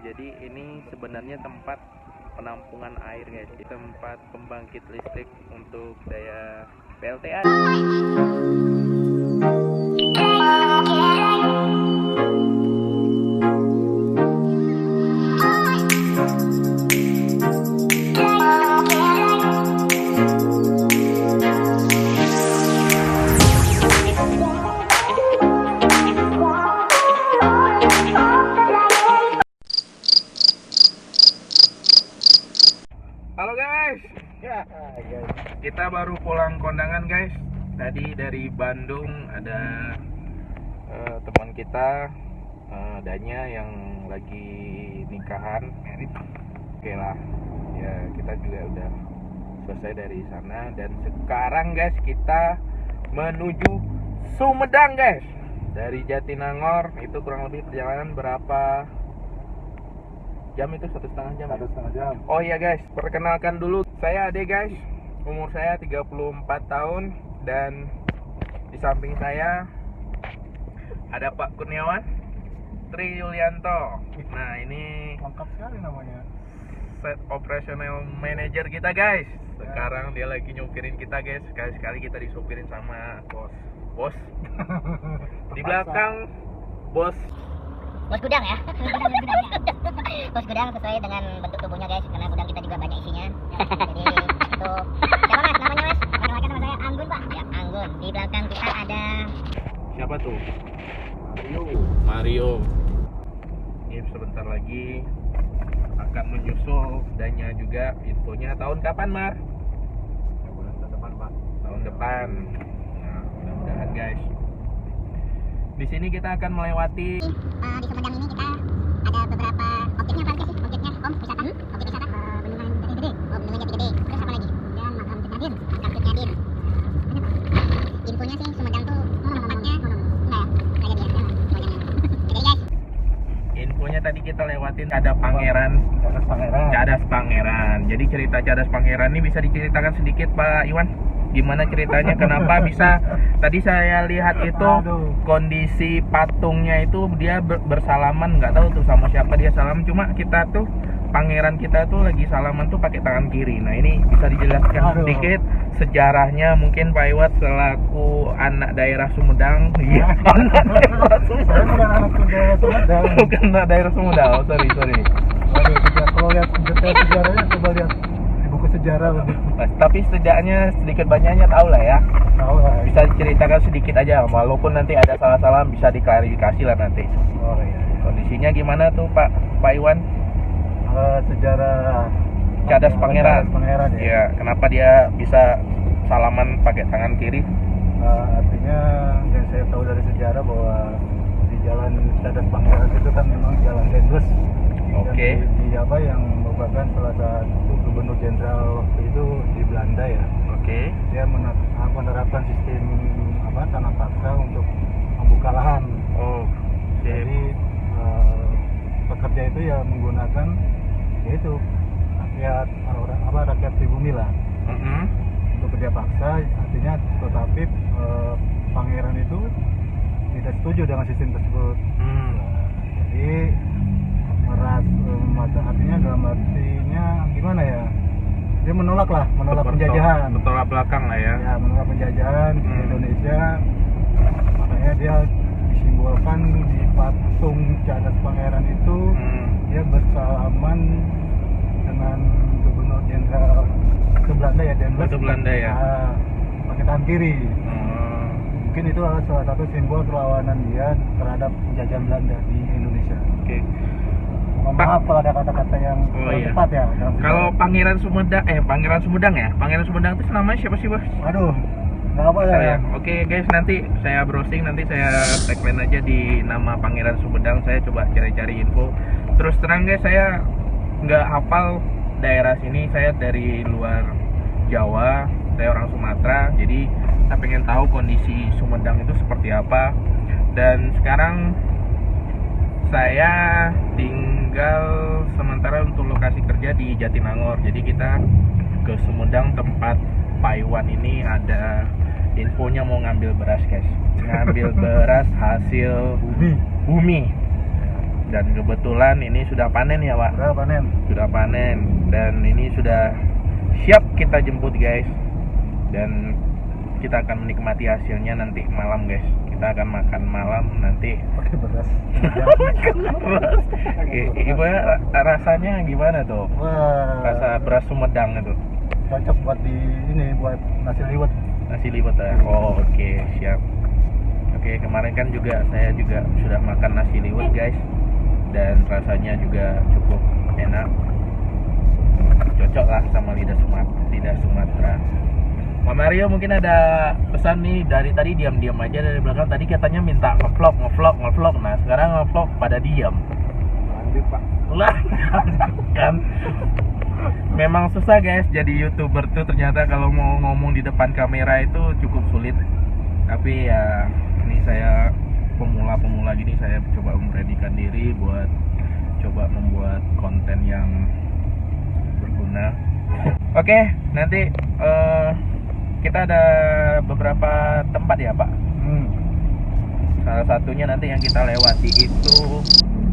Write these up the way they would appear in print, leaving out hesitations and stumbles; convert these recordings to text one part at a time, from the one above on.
Jadi ini sebenarnya tempat penampungan air guys, di tempat pembangkit listrik untuk daya PLTA. Halo guys, kita baru pulang kondangan guys. Tadi dari Bandung ada teman kita, Danya yang lagi nikahan, merit. Oke lah, ya kita juga udah selesai dari sana dan sekarang guys kita menuju Sumedang guys. Dari Jatinangor itu kurang lebih perjalanan berapa jam itu? 1,5 jam. 1,5 jam. Oh iya guys, perkenalkan dulu, saya Ade guys. Umur saya 34 tahun dan di samping saya ada Pak Kurniawan Tri Yulianto. Nah, ini Lengkap sekali namanya. set operational manager kita guys. Sekarang dia lagi nyupirin kita guys. Sekali-sekali kita disupirin sama bos. Di belakang bos gudang ya. Bos gudang sesuai dengan bentuk tubuhnya guys, karena gudang kita juga banyak isinya. Jadi itu siapa mas namanya mas? Perkenalkan nama saya Anggun pak. Ya Anggun. Di belakang kita ada siapa tuh? Mario. Ini sebentar lagi akan menyusul Danya juga. Infonya tahun kapan Mar? Bulan depan Pak. Tahun depan. Nah, mudah-mudahan guys. Di sini kita akan melewati di Sumedang ini kita ada beberapa objeknya. Apa sih objeknya? Wisata. Objek wisata bendungan Jati Gede. Bendungan Jati Gede. Terus apa lagi? Dan makam Nadim. Kampusnya Nadim. Infonya sih Sumedang tuh tempatnya enggak ya? Jadi guys, infonya tadi kita lewatin ada Pangeran Cadas Pangeran. Cadas Pangeran. Jadi cerita Cadas Pangeran ini bisa diceritakan sedikit Pak Iwan? Gimana ceritanya? Kenapa bisa? Tadi saya lihat itu kondisi patungnya itu dia bersalaman, nggak tahu tuh sama siapa dia salam. Cuma kita tuh pangeran kita tuh lagi salaman tuh pakai tangan kiri. Nah ini bisa dijelaskan sedikit sejarahnya mungkin Pak Iwan selaku anak daerah Sumedang. Iya. Anak daerah Saya bukan anak daerah Sumedang. Bukan anak daerah Sumedang. Oh, sorry. Waduh, kalau lihat detail sejarahnya coba lihat di buku sejarah lebih. Tapi setidaknya sedikit banyaknya tahu lah ya. Tahu lah. Bisa diceritakan sedikit aja, walaupun nanti ada salah-salah bisa diklarifikasi lah nanti. Oh iya. Kondisinya gimana tuh Pak Iwan? Sejarah Cadas Pangeran. Pangeran ya. Iya, kenapa dia bisa salaman pakai tangan kiri? Artinya yang saya tahu dari sejarah bahwa di jalan Cadas Pangeran itu kan memang jalan Dendles. Oke. Yang merupakan salah satu gubernur jenderal waktu itu di Belanda ya. Oke. Dia menerapkan sistem tanah paksa untuk membuka lahan. Oh. Jadi pekerja itu ya menggunakan yaitu rakyat pribumi lah. Untuk kerja paksa, artinya tetapi pangeran itu tidak setuju dengan sistem tersebut. Jadi artinya dalam artinya gimana ya, dia menolak penjajahan, bertolak belakang lah ya. Ya menolak penjajahan di Indonesia. Makanya dia disimbolkan di patung Cadas Pangeran itu dia bersalaman dengan gubernur jenderal ke Belanda ya, Dendles. Itu Belanda ya. Pakai tangan kiri. Mungkin itu adalah salah satu simbol perlawanan dia terhadap penjajahan Belanda di Indonesia. Oke. Maaf kalau ada kata-kata yang tepat ya. Kalau Pangeran Sumedang ya. Pangeran Sumedang itu namanya siapa sih, Bos? Aduh, nggak apa ya. Oke guys, nanti saya browsing, nanti saya tagline aja di nama Pangeran Sumedang. Saya coba cari-cari info. Terus terang guys, saya nggak hafal daerah sini. Saya dari luar Jawa, saya orang Sumatera. Jadi saya pengen tahu kondisi Sumedang itu seperti apa. Dan sekarang saya tinggal sementara untuk lokasi kerja di Jatinangor. Jadi kita ke Sumedang tempat Pak Iwan ini ada infonya mau ngambil beras guys. Ngambil beras hasil bumi. Dan kebetulan ini sudah panen ya Pak. Udah panen. Sudah panen dan ini sudah siap kita jemput guys. Dan kita akan menikmati hasilnya nanti malam guys. Kita akan makan malam nanti. Pakai beras. Ibu rasanya gimana tuh? Wah, Rasa beras Sumedang itu. cocok buat buat nasi liwet. Nasi liwet ya. Oh, oke, siap. Oke, kemarin kan juga saya juga sudah makan nasi liwet guys. Dan rasanya juga cukup enak. Cocok lah sama lidah Sumatera. Pak Mario mungkin ada pesan nih, dari tadi diam-diam aja dari belakang. Tadi katanya minta ngevlog. Nah, sekarang ngevlog pada diam. Lanjut Pak. Lah, kan memang susah guys jadi YouTuber tuh, ternyata kalau mau ngomong di depan kamera itu cukup sulit. Tapi ya ini saya pemula gini, saya coba memberanikan diri buat coba membuat konten yang berguna. Oke, nanti kita ada beberapa tempat ya Pak. Salah satunya nanti yang kita lewati itu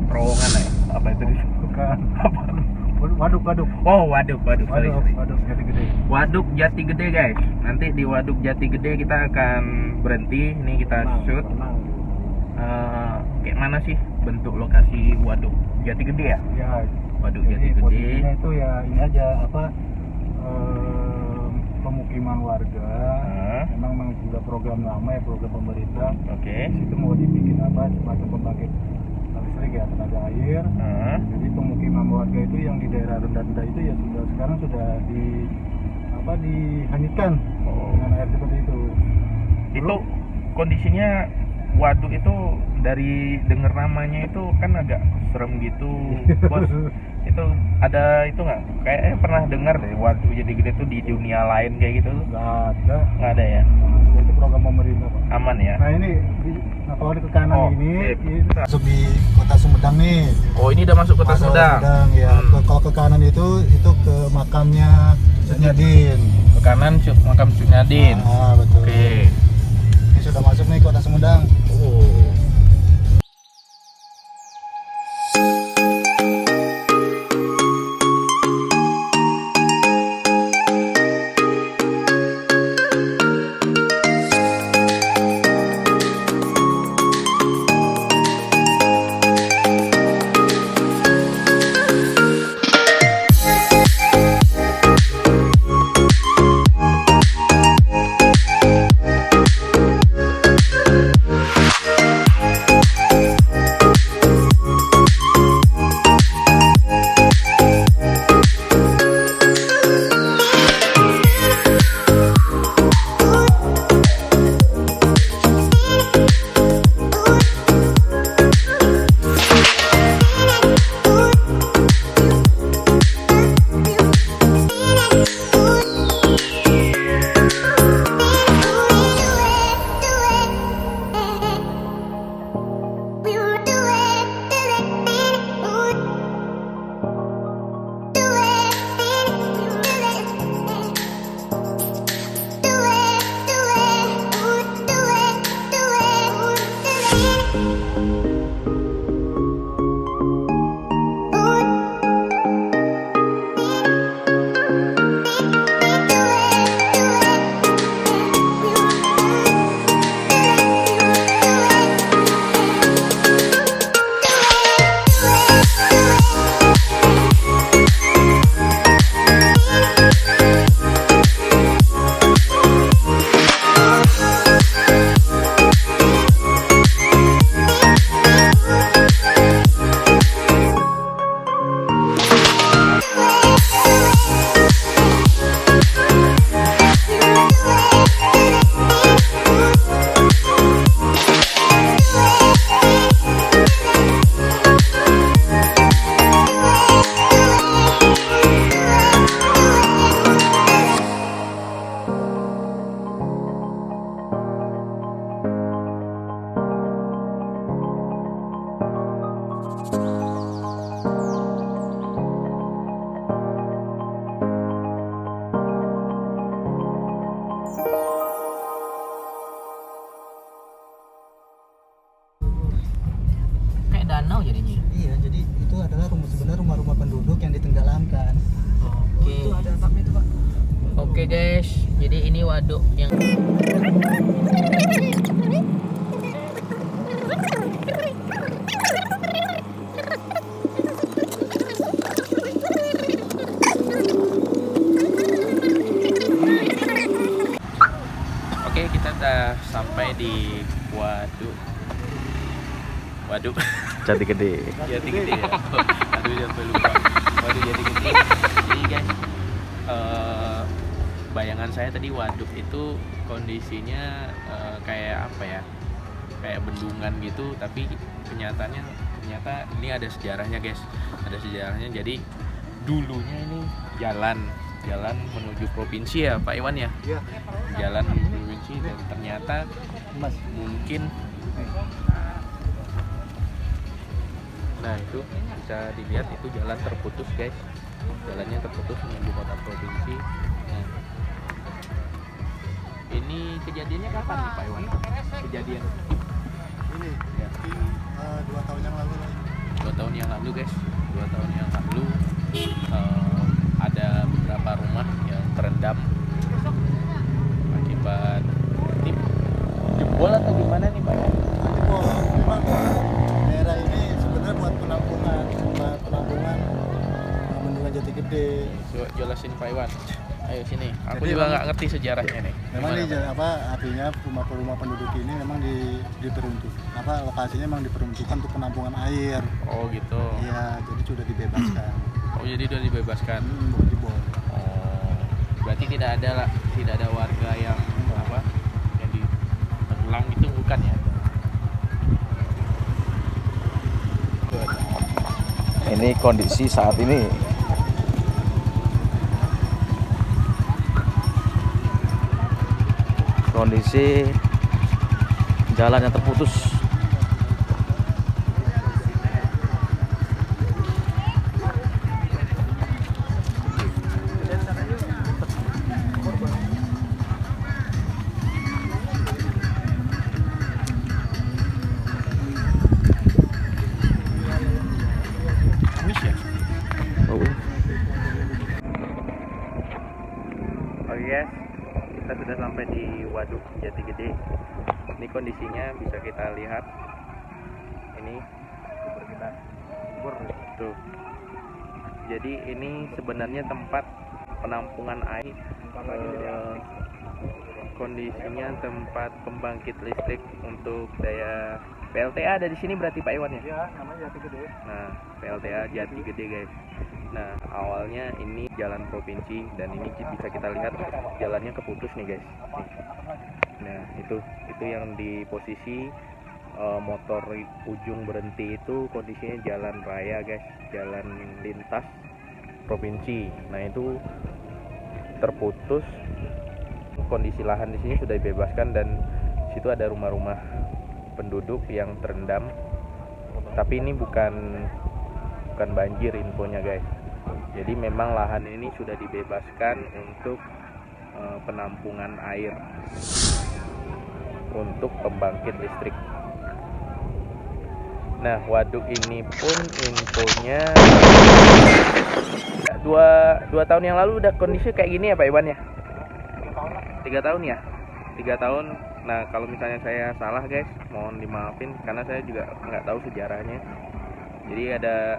terowongan ya. Apa itu? Bukan. Waduk. Oh, waduk. Sorry. Waduk Jati Gede. Waduk Jati Gede guys. Nanti di Waduk Jati Gede kita akan berhenti. Ini kita shoot. Kayak mana sih bentuk lokasi Waduk Jati Gede ya? Ya. Waduk Jadi Jati Gede. posisinya itu ya ini aja pemukiman warga. Memang sudah program lama ya, program pemerintah. Oke. Di situ mau dibikin semacam pembangkit listrik ya, tenaga air. Jadi pemukiman warga itu yang di daerah rendah-rendah itu ya sekarang sudah dihanyutkan dengan air seperti itu. Itu kondisinya waduk itu dari dengar namanya itu kan agak serem gitu bos. Itu ada itu nggak? Kayaknya pernah dengar deh waduk Jati Gede itu di dunia lain kayak gitu. Nggak ada ya? Nah, itu program pemerintah Pak. Aman ya? Nah ini kalau di ke kanan ini sip. masuk di kota Sumedang nih. Oh, ini udah masuk kota Sumedang. Ya. Kalau ke kanan itu ke makamnya Sunyadin. Ke kanan makam Sunyadin. Betul. Oke. Ini sudah masuk nih kota Sumedang. Oh. kan. Oke. Itu ada atapnya itu, Pak. Oke guys, jadi ini waduk yang Oke, kita udah sampai di waduk Jati Gede. Jati Gede ya. Aduh, sampai lupa. Waduk Jati Gede. Jadi guys, bayangan saya tadi waduk itu kondisinya kayak apa ya? Kayak bendungan gitu, tapi ternyata ini ada sejarahnya guys. Ada sejarahnya. Jadi dulunya ini jalan menuju provinsi ya Pak Iwan ya. Iya. Jalan menuju provinsi dan ternyata Mas. mungkin nah itu bisa dilihat itu jalan terputus guys, jalannya terputus menuju kota provinsi. Nah, ini kejadiannya kapan nih Pak Iwan? Kejadian Ini ya, 2 tahun yang lalu. 2 tahun yang lalu guys, 2 tahun yang lalu ada beberapa rumah yang terendam akibat ini jebol atau gimana nih Pak? Memang daerah ini sebenarnya buat penampungan bendungan Jati Gede. Coba jelasin Pak Iwan. Ayo sini. Aku Jadi juga memang- nggak ngerti sejarahnya nih. Memang Gimana, ini Pak? artinya rumah penduduk ini memang diperuntuk lokasinya memang diperuntukkan untuk penampungan air. Oh gitu. Iya, jadi sudah dibebaskan. Oh jadi udah dibebaskan. Bukan jebol. Oh, berarti tidak ada warga yang apa? Yang tenggelam itu bukan ya? Ini kondisi saat ini. Kondisi jalan yang terputus. Habis ya? Oh, Oke guys, kita sudah sampai di Waduk Jati Gede. Ini kondisinya bisa kita lihat. Ini tuh. Jadi ini sebenarnya tempat penampungan air. Kondisinya tempat pembangkit listrik untuk daya PLTA ada di sini berarti Pak Iwan ya? Iya, namanya Jati Gede. Nah, PLTA Jati Gede guys. Nah, awalnya ini jalan provinsi dan ini bisa kita lihat jalannya keputus nih guys. Nih. Nah, itu yang di posisi motor ujung berhenti itu kondisinya jalan raya guys, jalan lintas provinsi. Nah, itu terputus. Kondisi lahan di sini sudah dibebaskan dan situ ada rumah-rumah penduduk yang terendam. Tapi ini bukan banjir infonya guys. Jadi memang lahan ini sudah dibebaskan untuk penampungan air untuk pembangkit listrik. Nah, waduk ini pun infonya dua tahun yang lalu udah kondisi kayak gini ya Pak Iwan ya? 3 tahun ya? 3 tahun. Nah, kalau misalnya saya salah guys, mohon dimaafin karena saya juga nggak tahu sejarahnya. Jadi ada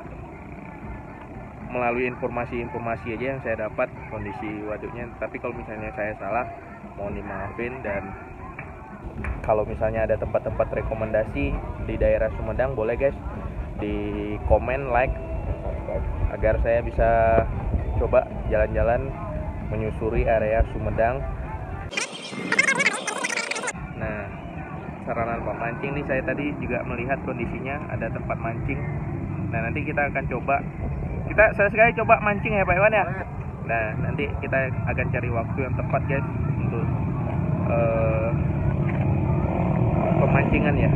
melalui informasi aja yang saya dapat kondisi waduknya. Tapi kalau misalnya saya salah, mohon dimaafin. Dan kalau misalnya ada tempat-tempat rekomendasi di daerah Sumedang, boleh guys di komen, like, agar saya bisa coba jalan-jalan menyusuri area Sumedang. Nah, sarana tempat mancing nih, saya tadi juga melihat kondisinya ada tempat mancing. Nah, nanti kita akan coba, saya sekali coba mancing ya Pak Iwan ya. Nah, nanti kita akan cari waktu yang tepat guys untuk pemancingan ya,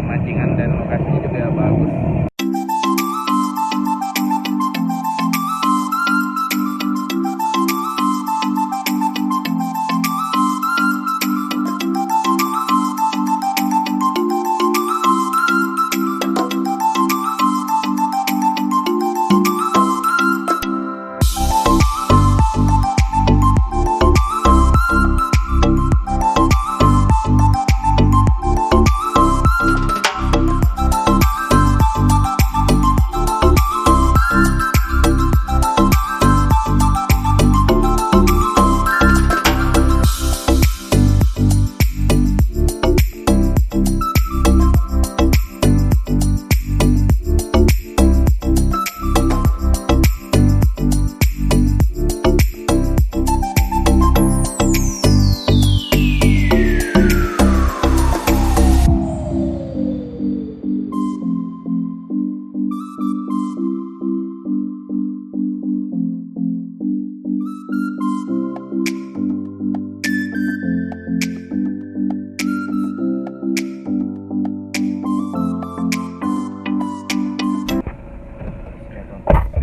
pemancingan, dan lokasinya juga bagus.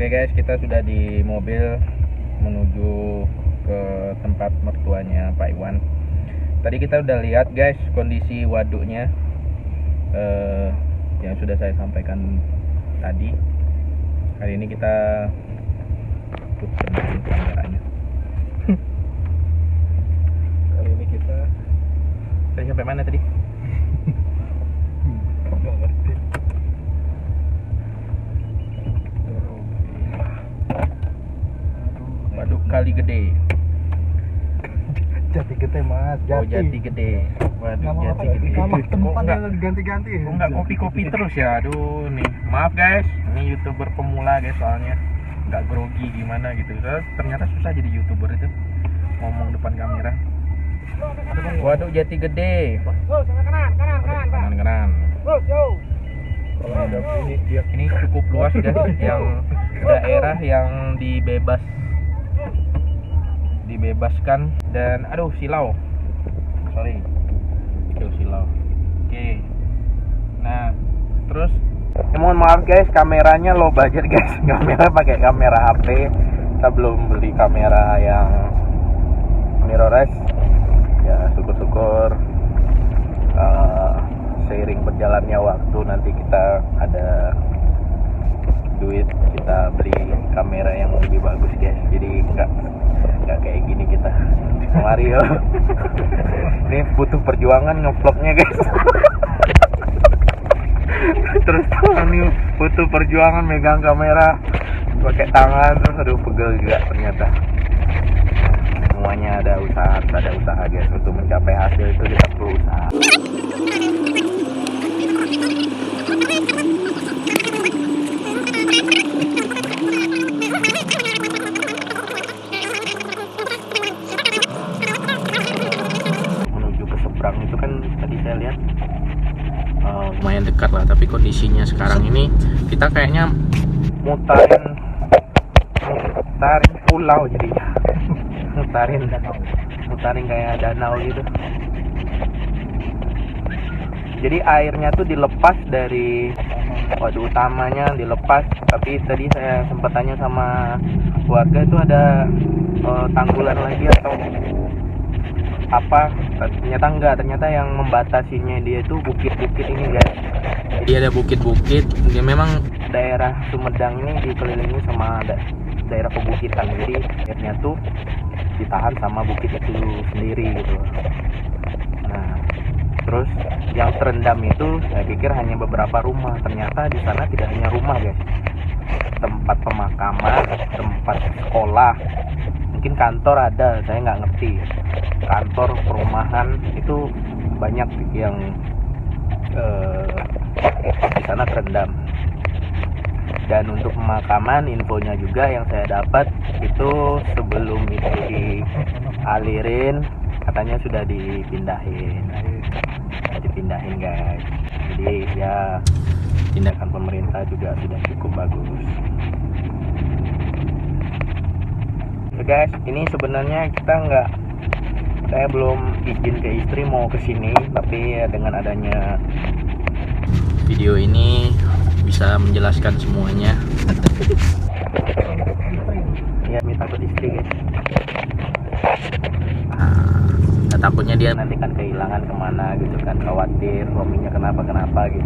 Oke guys, kita sudah di mobil menuju ke tempat mertuanya Pak Iwan. Tadi kita udah lihat guys kondisi waduknya yang sudah saya sampaikan tadi. Hari ini kita putar kameranya. Kali ini kita Saya sampai mana tadi? nggak ngerti. Waduk Kali Gede. Jati Gede mas, Oh, Jati. Jati Gede. Waduk Nama apa Jati ya? Gede. Nama Kok tempat nggak- yang ganti-ganti. kok nggak kopi-kopi terus ya? Aduh nih. Maaf guys, ini YouTuber pemula guys soalnya nggak grogi gimana gitu. Ternyata susah jadi YouTuber itu ngomong depan kamera. Waduk Jati Gede. Kanan. Ini cukup luas guys, yang daerah yang dibebaskan dan silau. Silau. Oke. Nah, terus mohon maaf guys, kameranya low budget guys. Kamera pakai kamera HP. Kita belum beli kamera yang mirrorless. Ya, syukur-syukur seiring berjalannya waktu nanti kita ada duit, kita beli kamera yang lebih bagus guys. Jadi nggak kayak gini kita Mario. Ini butuh perjuangan ngevlognya guys. Terus ini butuh perjuangan megang kamera pakai tangan, terus aduh pegel juga ternyata. Semuanya ada usaha guys. Untuk mencapai hasil itu kita perlu usaha. Menuju ke seberang itu kan tadi saya lihat lumayan dekat lah, tapi kondisinya sekarang ini kita kayaknya mutarin pulau jadinya. mutarin kayak danau gitu. Jadi airnya tuh dilepas dari waduk utamanya, dilepas. Tapi tadi saya sempat tanya sama warga itu ada tanggulan lagi atau apa? Ternyata enggak. Ternyata yang membatasinya dia itu bukit-bukit ini guys. Jadi ada bukit-bukit. Dia memang daerah Sumedang ini dikelilingi sama daerah pebukitan. Jadi airnya tuh ditahan sama bukit itu sendiri gitu. Nah, terus yang terendam itu saya pikir hanya beberapa rumah. Ternyata di sana tidak hanya rumah guys, tempat pemakaman, tempat sekolah, mungkin kantor ada, saya nggak ngerti. Kantor, perumahan itu banyak yang di sana terendam. Dan untuk pemakaman, infonya juga yang saya dapat itu sebelum itu dialirin katanya sudah dipindahin guys. Jadi ya tindakan pemerintah juga sudah cukup bagus. So guys, ini sebenarnya saya belum izin ke istri mau ke sini, tapi ya dengan adanya video ini bisa menjelaskan semuanya. Ya, takut istri guys. Nah, takutnya dia nanti kan kehilangan kemana gitu kan, khawatir suaminya kenapa gitu.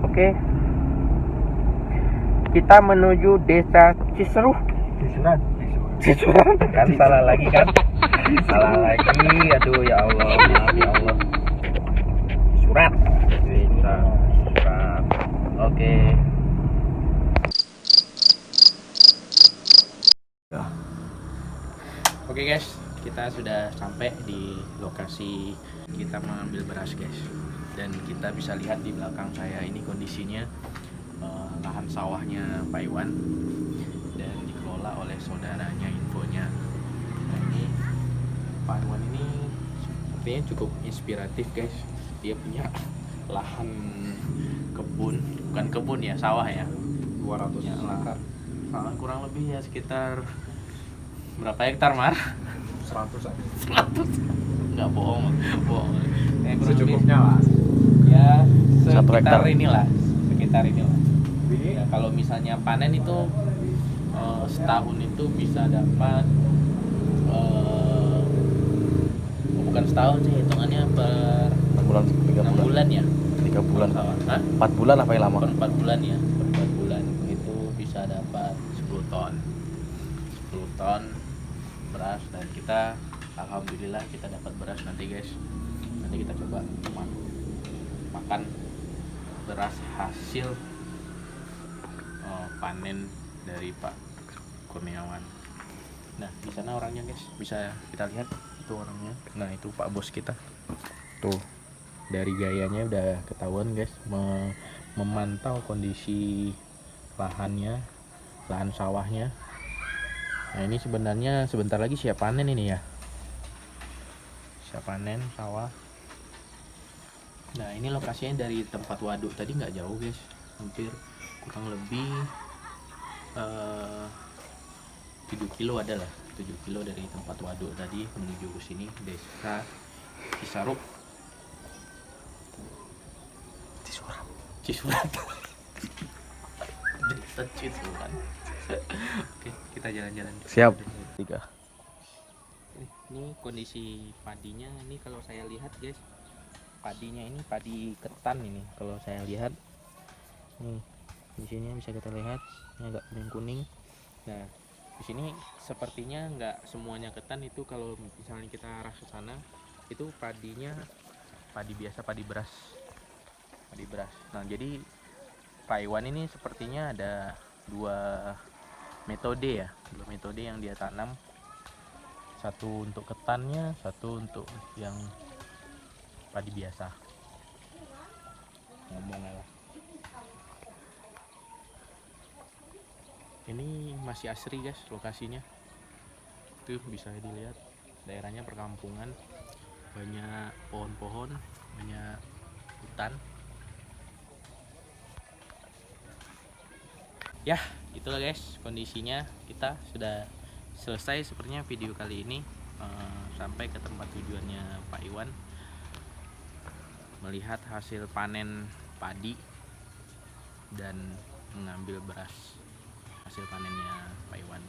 Oke. Kita menuju desa Ciseruh. Cisuran kan salah lagi kan. Salah lagi. Aduh ya Allah, maaf ya Allah. Surat. Oke. Oke guys, kita sudah sampai di lokasi kita mengambil beras guys. Dan kita bisa lihat di belakang saya ini kondisinya lahan sawahnya Pak Iwan dan dikelola oleh saudaranya infonya. Nah, ini Pak Iwan ini sepertinya cukup inspiratif guys. Dia punya lahan bukan kebun ya, sawah ya, 200 hektar. Kurang lebih ya sekitar berapa hektar Mar? 100 aja. 100. Enggak bohong. Secukupnya lah. Ya Ya Satu sekitar hektar. inilah, sekitar inilah. Ya, kalau misalnya panen itu setahun itu bisa dapat bukan setahun sih, hitungannya per 6 bulan, 3 6 bulan. bulan ya. 3 bulan. Kalau sawah. Hah? 4 bulan apa yang lama? Per 4 bulan ya, per 4 bulan itu bisa dapat 10 ton 10 ton beras. Dan kita alhamdulillah kita dapat beras nanti guys. Nanti kita coba makan beras hasil panen dari Pak Kurniawan. Nah di sana orangnya guys, bisa kita lihat itu orangnya. Nah itu Pak Bos kita tuh, dari gayanya udah ketahuan guys, memantau kondisi lahannya, lahan sawahnya. Nah ini sebenarnya sebentar lagi siap panen ini ya, siap panen sawah. Nah ini lokasinya dari tempat waduk tadi nggak jauh guys, hampir kurang lebih 7 kilo adalah 7 kilo dari tempat waduk tadi menuju ke sini, desa Cisaruk, Cisurat. Desa Cisurat. Oke, kita jalan-jalan. Siap. 3. Ini kondisi padinya. Ini kalau saya lihat guys, padinya ini padi ketan ini. Kalau saya lihat, nih di sini bisa kita lihat, ini agak kuning-kuning. Nah, di sini sepertinya nggak semuanya ketan itu. Kalau misalnya kita arah ke sana, itu padinya padi biasa, padi beras. Nah, jadi Pak Iwan ini sepertinya ada dua metode yang dia tanam. Satu untuk ketannya, satu untuk yang padi biasa. Ngomongnya lah. Ini masih asri guys lokasinya. Tuh bisa dilihat daerahnya perkampungan, banyak pohon-pohon, banyak hutan. Ya itulah guys kondisinya. Kita sudah selesai sepertinya video kali ini. Sampai ke tempat tujuannya Pak Iwan, melihat hasil panen padi dan mengambil beras hasil panennya Pak Iwan.